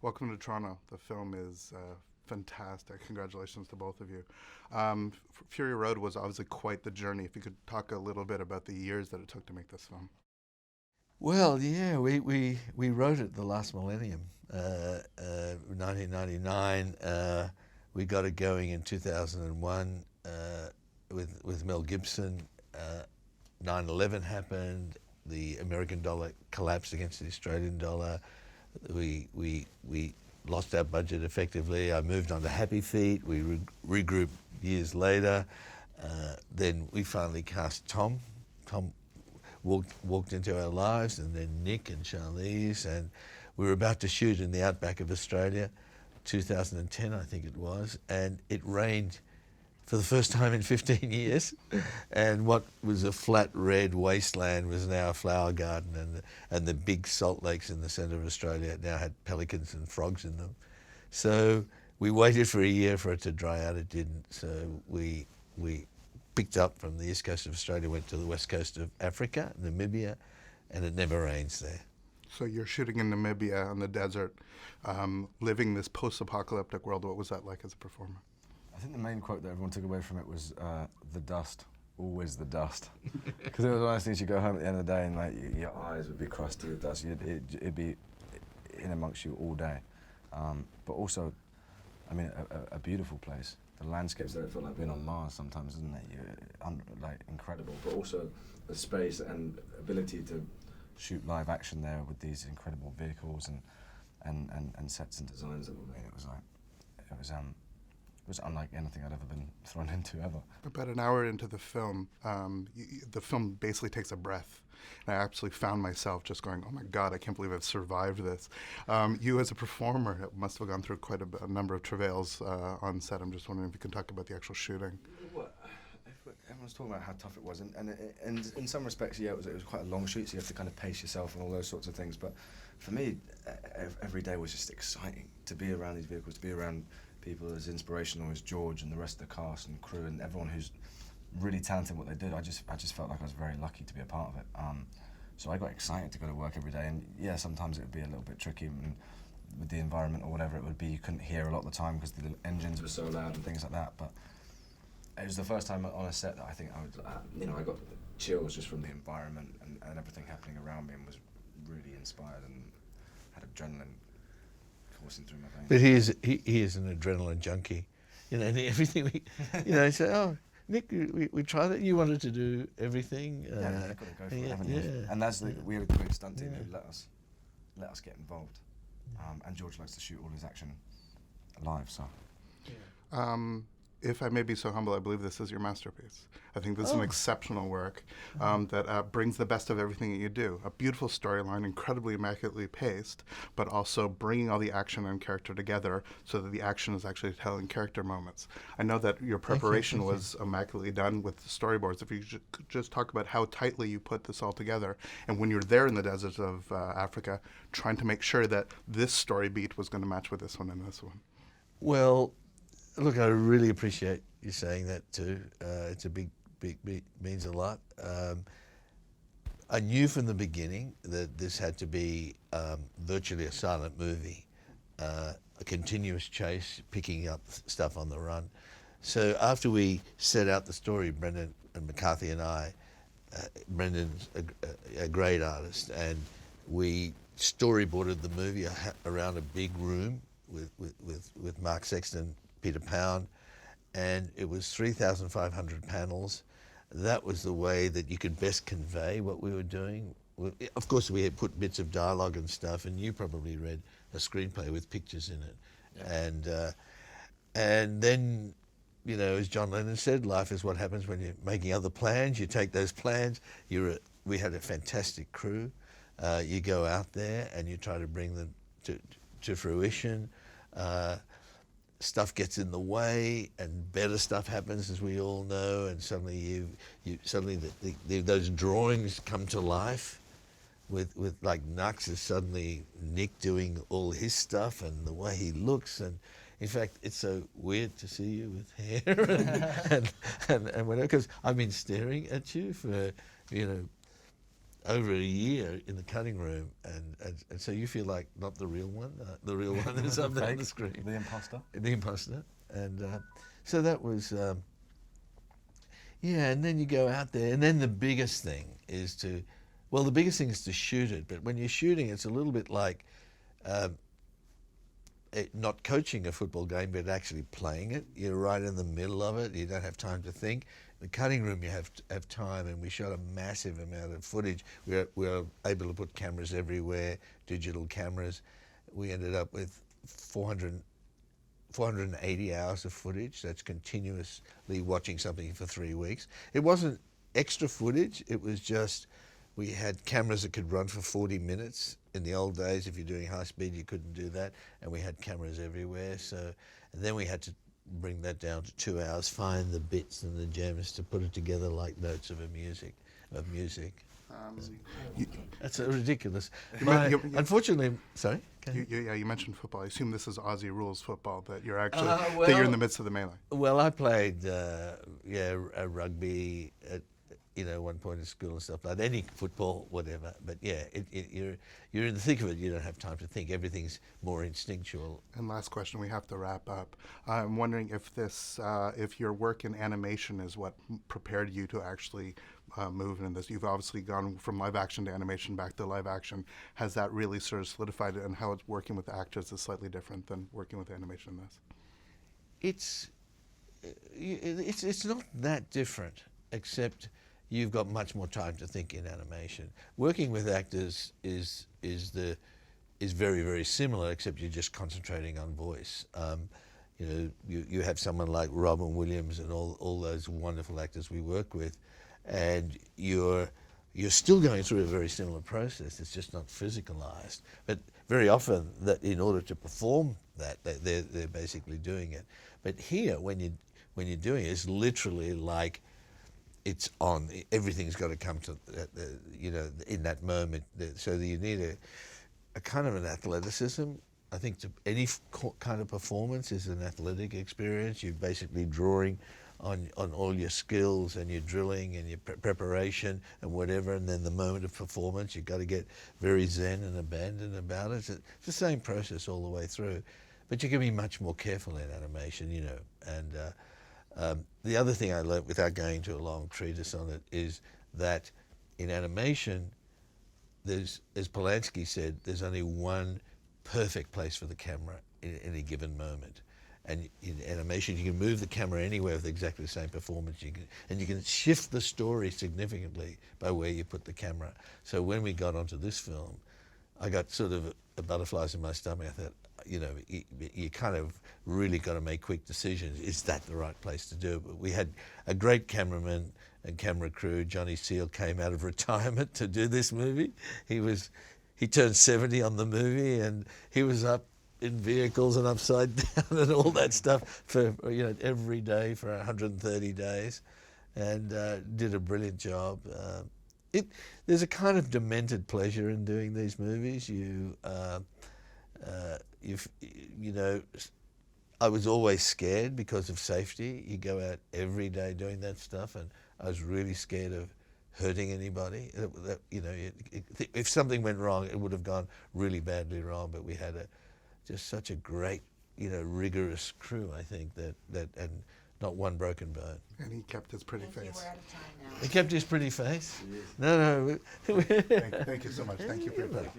Welcome to Toronto. The film is fantastic. Congratulations to both of you. Fury Road was obviously quite the journey. If you could talk a little bit about the years that it took to make this film. Well, yeah, we wrote it the last millennium, 1999. We got it going in 2001 with Mel Gibson. 9/11 happened. The American dollar collapsed against the Australian dollar. We lost our budget effectively. I moved on to Happy Feet. We regrouped years later. Then we finally cast Tom. Tom walked into our lives, and then Nick and Charlize, and we were about to shoot in the outback of Australia, 2010 I think it was, and it rained for the first time in 15 years, and what was a flat red wasteland was now a flower garden, and the big salt lakes in the centre of Australia now had pelicans and frogs in them. So we waited for a year for it to dry out. It didn't. So we picked up from the east coast of Australia, went to the west coast of Africa, Namibia, and it never rains there. So you're shooting in Namibia in the desert, living this post-apocalyptic world. What was that like as a performer? I think the main quote that everyone took away from it was the dust, always the dust. Because it was one of those things, you go home at the end of the day and like your eyes would be crusty with dust. It'd be in amongst you all day. But also, I mean, a beautiful place. The landscapes there, it felt like being on Mars sometimes, isn't it? Like incredible. But also the space and ability to shoot live action there with these incredible vehicles and sets and designs that were made. It was unlike anything I'd ever been thrown into ever. About an hour into the film, the film basically takes a breath. And I actually found myself just going, oh my God, I can't believe I've survived this. You as a performer must have gone through quite a number of travails on set. I'm just wondering if you can talk about the actual shooting. Well, everyone's talking about how tough it was, and in some respects, yeah, it was quite a long shoot, so you have to kind of pace yourself and all those sorts of things. But for me, every day was just exciting to be around these vehicles, to be around people as inspirational as George and the rest of the cast and crew and everyone who's really talented in what they did. I just felt like I was very lucky to be a part of it. So I got excited to go to work every day, and yeah, sometimes it would be a little bit tricky with the environment or whatever it would be. You couldn't hear a lot of the time because the engines were so loud and things like that. But it was the first time on a set that I think I got chills just from the environment and everything happening around me, and was really inspired and had adrenaline coursing through my veins. But he is an adrenaline junkie, and everything we, say, oh, Nick, we tried it. You wanted to do everything. You've got to go for it, haven't you? Yeah. And that's we had a great stunt team who let us get involved. And George likes to shoot all his action live, so. If I may be so humble, I believe this is your masterpiece. I think this is an exceptional work that brings the best of everything that you do. A beautiful storyline, incredibly immaculately paced, but also bringing all the action and character together so that the action is actually telling character moments. I know that your preparation was immaculately done with the storyboards. If you could just talk about how tightly you put this all together, and when you're there in the deserts of Africa, trying to make sure that this story beat was going to match with this one and this one. Well, look, I really appreciate you saying that too. It's a big means a lot. I knew from the beginning that this had to be virtually a silent movie, a continuous chase, picking up stuff on the run. So after we set out the story, Brendan and McCarthy and I, Brendan's a great artist, and we storyboarded the movie around a big room with Mark Sexton, Peter Pound, and it was 3,500 panels. That was the way that you could best convey what we were doing. Of course, we had put bits of dialogue and stuff, and you probably read a screenplay with pictures in it. Yeah. And then, as John Lennon said, life is what happens when you're making other plans. You take those plans. We had a fantastic crew. You go out there and you try to bring them to fruition. Stuff gets in the way, and better stuff happens, as we all know, and suddenly those drawings come to life. With like Nux is suddenly Nick doing all his stuff and the way he looks, and in fact it's so weird to see you with hair and whatever, because I've been staring at you for over a year in the cutting room, and so you feel like not the real one. The real one is up there on the screen. The imposter. The imposter. And so that was, yeah, and then you go out there, and then the biggest thing is to shoot it, but when you're shooting, it's a little bit like not coaching a football game, but actually playing it. You're right in the middle of it. You don't have time to think. The cutting room, you have time, and we shot a massive amount of footage. We were able to put cameras everywhere, digital cameras. We ended up with 480 hours of footage. That's continuously watching something for 3 weeks. It wasn't extra footage. It was just we had cameras that could run for 40 minutes. In the old days, if you're doing high speed, you couldn't do that. And we had cameras everywhere. So, and then we had to bring that down to 2 hours, find the bits and the gems to put it together like notes of music. That's ridiculous. Unfortunately, sorry. You mentioned football. I assume this is Aussie rules football that you're actually that you're in the midst of the melee. Well, I played rugby at one point in school and stuff like that. Any football, whatever. But yeah, you're in the thick of it. You don't have time to think. Everything's more instinctual. And last question, we have to wrap up. I'm wondering if your work in animation is what prepared you to actually move into this. You've obviously gone from live action to animation back to live action. Has that really sort of solidified it, and how it's working with actors is slightly different than working with animation in this? It's not that different, except you've got much more time to think in animation. Working with actors is very, very similar, except you're just concentrating on voice. You have someone like Robin Williams and all those wonderful actors we work with, and you're still going through a very similar process. It's just not physicalized. But very often, that in order to perform that, they're basically doing it. But here, when you're doing it, it's literally like it's on. Everything's got to come to in that moment. So that you need a kind of an athleticism. I think any kind of performance is an athletic experience. You're basically drawing on all your skills and your drilling and your preparation and whatever, and then the moment of performance, you've got to get very zen and abandoned about it. It's the same process all the way through, but you can be much more careful in animation, And the other thing I learned, without going into a long treatise on it, is that in animation, as Polanski said, there's only one perfect place for the camera in any given moment. And in animation, you can move the camera anywhere with exactly the same performance. You can shift the story significantly by where you put the camera. So when we got onto this film, I got sort of butterflies in my stomach. I thought, you kind of really got to make quick decisions. Is that the right place to do it? But we had a great cameraman and camera crew. Johnny Seal came out of retirement to do this movie. He turned 70 on the movie, and he was up in vehicles and upside down and all that stuff for every day for 130 days, and did a brilliant job. There's a kind of demented pleasure in doing these movies. I was always scared because of safety. You go out every day doing that stuff, and I was really scared of hurting anybody. If something went wrong, it would have gone really badly wrong. But we had just such a great, rigorous crew. I think that and not one broken bone. And he kept his pretty face. We're out of time now. He kept his pretty face. No. Thank you so much. Thank you for your time.